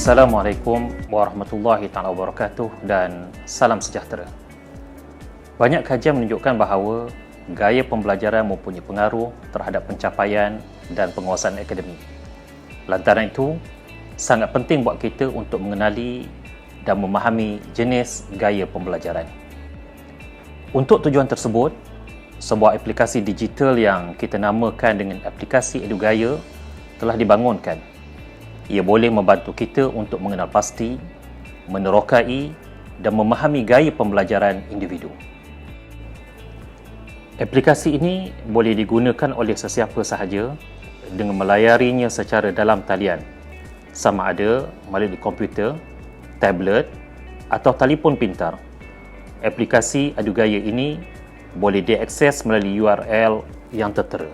Assalamualaikum warahmatullahi taala wabarakatuh dan salam sejahtera. Banyak kajian menunjukkan bahawa gaya pembelajaran mempunyai pengaruh terhadap pencapaian dan penguasaan akademik. Lantaran itu, sangat penting buat kita untuk mengenali dan memahami jenis gaya pembelajaran. Untuk tujuan tersebut, sebuah aplikasi digital yang kita namakan dengan aplikasi EduGaya telah dibangunkan. Ia boleh membantu kita untuk mengenal pasti, menerokai dan memahami gaya pembelajaran individu. Aplikasi ini boleh digunakan oleh sesiapa sahaja dengan melayarinya secara dalam talian, sama ada melalui komputer, tablet atau telefon pintar. Aplikasi EduGaya ini boleh diakses melalui URL yang tertera.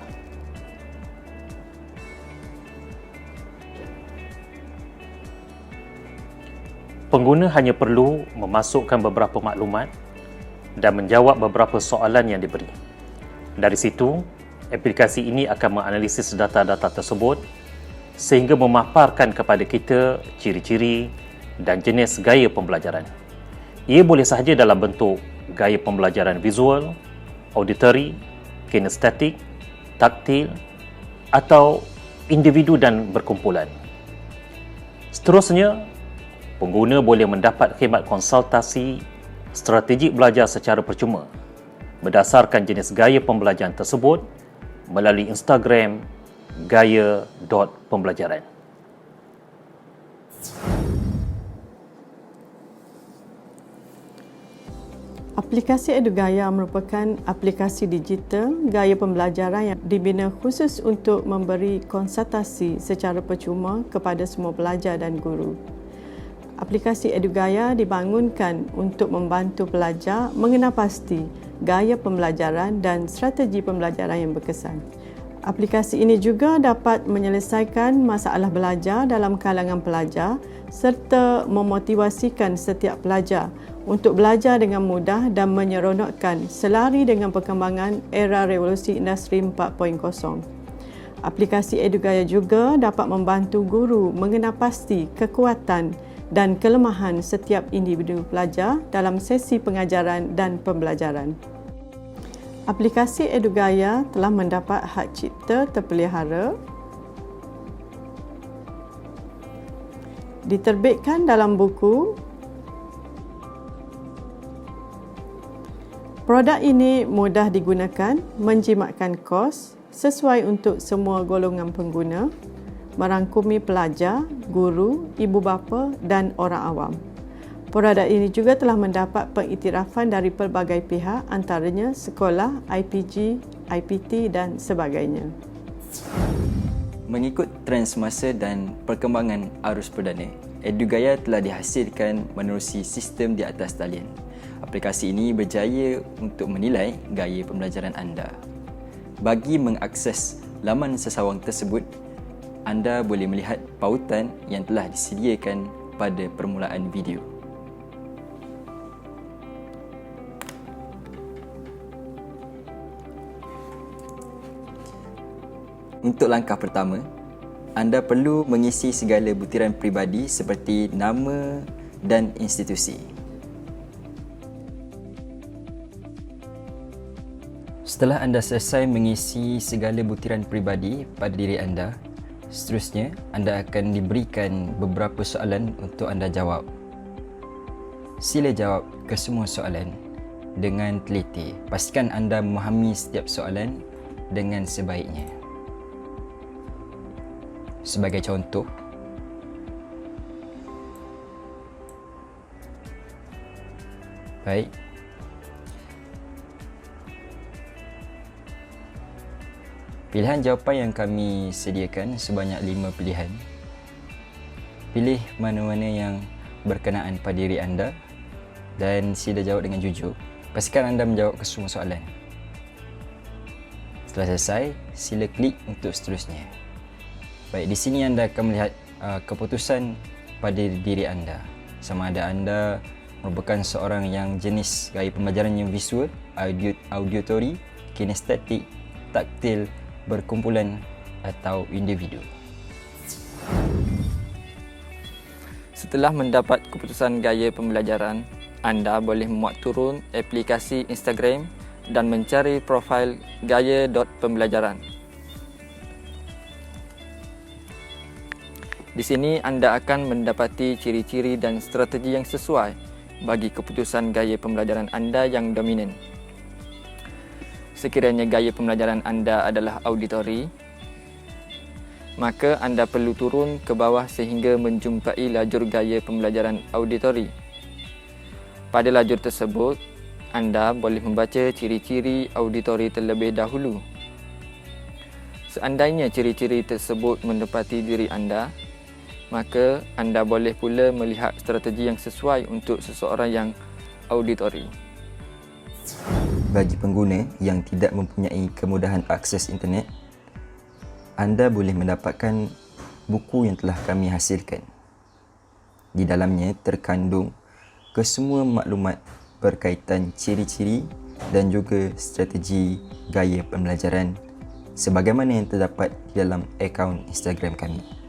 Pengguna hanya perlu memasukkan beberapa maklumat dan menjawab beberapa soalan yang diberi. Dari situ, aplikasi ini akan menganalisis data-data tersebut sehingga memaparkan kepada kita ciri-ciri dan jenis gaya pembelajaran. Ia boleh sahaja dalam bentuk gaya pembelajaran visual, auditory, kinestetik, taktil atau individu dan berkumpulan. Seterusnya, pengguna boleh mendapat khidmat konsultasi strategik belajar secara percuma berdasarkan jenis gaya pembelajaran tersebut melalui Instagram gaya.pembelajaran. Aplikasi EduGaya merupakan aplikasi digital gaya pembelajaran yang dibina khusus untuk memberi konsultasi secara percuma kepada semua pelajar dan guru. Aplikasi EduGaya dibangunkan untuk membantu pelajar mengenal pasti gaya pembelajaran dan strategi pembelajaran yang berkesan. Aplikasi ini juga dapat menyelesaikan masalah belajar dalam kalangan pelajar serta memotivasikan setiap pelajar untuk belajar dengan mudah dan menyeronokkan selari dengan perkembangan era revolusi industri 4.0. Aplikasi EduGaya juga dapat membantu guru mengenal pasti kekuatan dan kelemahan setiap individu pelajar dalam sesi pengajaran dan pembelajaran. Aplikasi EduGaya telah mendapat hak cipta terpelihara, diterbitkan dalam buku. Produk ini mudah digunakan, menjimatkan kos sesuai untuk semua golongan pengguna, merangkumi pelajar, guru, ibu bapa dan orang awam. Produk ini juga telah mendapat pengiktirafan dari pelbagai pihak antaranya sekolah, IPG, IPT dan sebagainya. Mengikut trend semasa dan perkembangan arus perdana, EduGaya telah dihasilkan menerusi sistem di atas talian. Aplikasi ini berjaya untuk menilai gaya pembelajaran anda. Bagi mengakses laman sesawang tersebut, anda boleh melihat pautan yang telah disediakan pada permulaan video. Untuk langkah pertama, anda perlu mengisi segala butiran peribadi seperti nama dan institusi. Setelah anda selesai mengisi segala butiran peribadi pada diri anda, seterusnya anda akan diberikan beberapa soalan untuk anda jawab. Sila jawab kesemua soalan dengan teliti. Pastikan anda memahami setiap soalan dengan sebaiknya. Sebagai contoh, baik, pilihan jawapan yang kami sediakan sebanyak 5 pilihan. Pilih mana-mana yang berkenaan pada diri anda dan sila jawab dengan jujur. Pastikan anda menjawab kesemua soalan. Setelah selesai, sila klik untuk seterusnya. Baik, di sini anda akan melihat keputusan pada diri anda. Sama ada anda merupakan seorang yang jenis gaya pembelajaran yang visual, auditory, kinestetik, taktil, berkumpulan atau individu. Setelah mendapat keputusan gaya pembelajaran, anda boleh memuat turun aplikasi Instagram dan mencari profil gaya.pembelajaran. Di sini anda akan mendapati ciri-ciri dan strategi yang sesuai bagi keputusan gaya pembelajaran anda yang dominan. Sekiranya gaya pembelajaran anda adalah auditori, maka anda perlu turun ke bawah sehingga menjumpai lajur gaya pembelajaran auditori. Pada lajur tersebut, anda boleh membaca ciri-ciri auditori terlebih dahulu. Seandainya ciri-ciri tersebut menepati diri anda, maka anda boleh pula melihat strategi yang sesuai untuk seseorang yang auditori. Bagi pengguna yang tidak mempunyai kemudahan akses internet, anda boleh mendapatkan buku yang telah kami hasilkan. Di dalamnya terkandung kesemua maklumat berkaitan ciri-ciri dan juga strategi gaya pembelajaran sebagaimana yang terdapat di dalam akaun Instagram kami.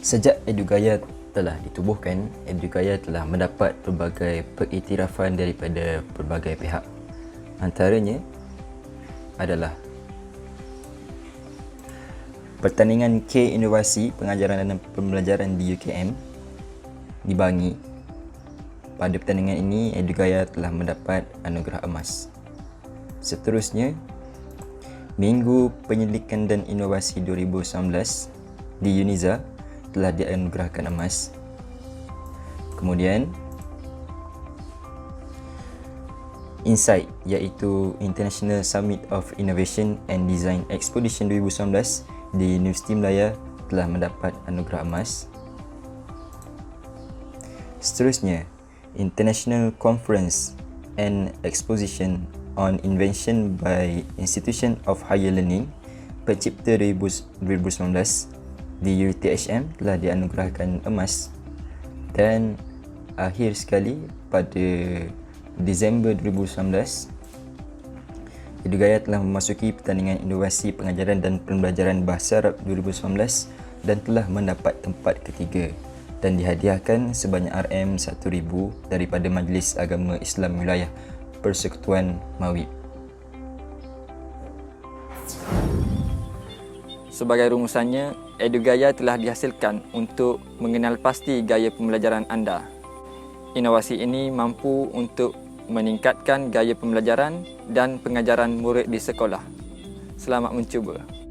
Sejak Edugaya telah ditubuhkan, Edugaya telah mendapat pelbagai pengiktirafan daripada pelbagai pihak. Antaranya adalah Pertandingan K Inovasi Pengajaran dan Pembelajaran di UKM dibangi. Pada pertandingan ini, Edugaya telah mendapat anugerah emas. Seterusnya, Minggu Penyelidikan dan Inovasi 2019 di UNIZA telah dianugerahkan emas. Kemudian Insight, iaitu International Summit of Innovation and Design Expedition 2019 di Universiti Melaya telah mendapat anugerah emas. Seterusnya, International Conference and Exposition on Invention by Institution of Higher Learning Pencipta 2019 di UTHM telah dianugerahkan emas. Dan akhir sekali, pada Disember 2019, Edugaya telah memasuki Pertandingan Inovasi Pengajaran dan Pembelajaran Bahasa Arab 2019 dan telah mendapat tempat ketiga dan dihadiahkan sebanyak RM1,000 daripada Majlis Agama Islam Wilayah Persekutuan Mawib. Sebagai rumusannya, Edugaya telah dihasilkan untuk mengenal pasti gaya pembelajaran anda. Inovasi ini mampu untuk meningkatkan gaya pembelajaran dan pengajaran murid di sekolah. Selamat mencuba.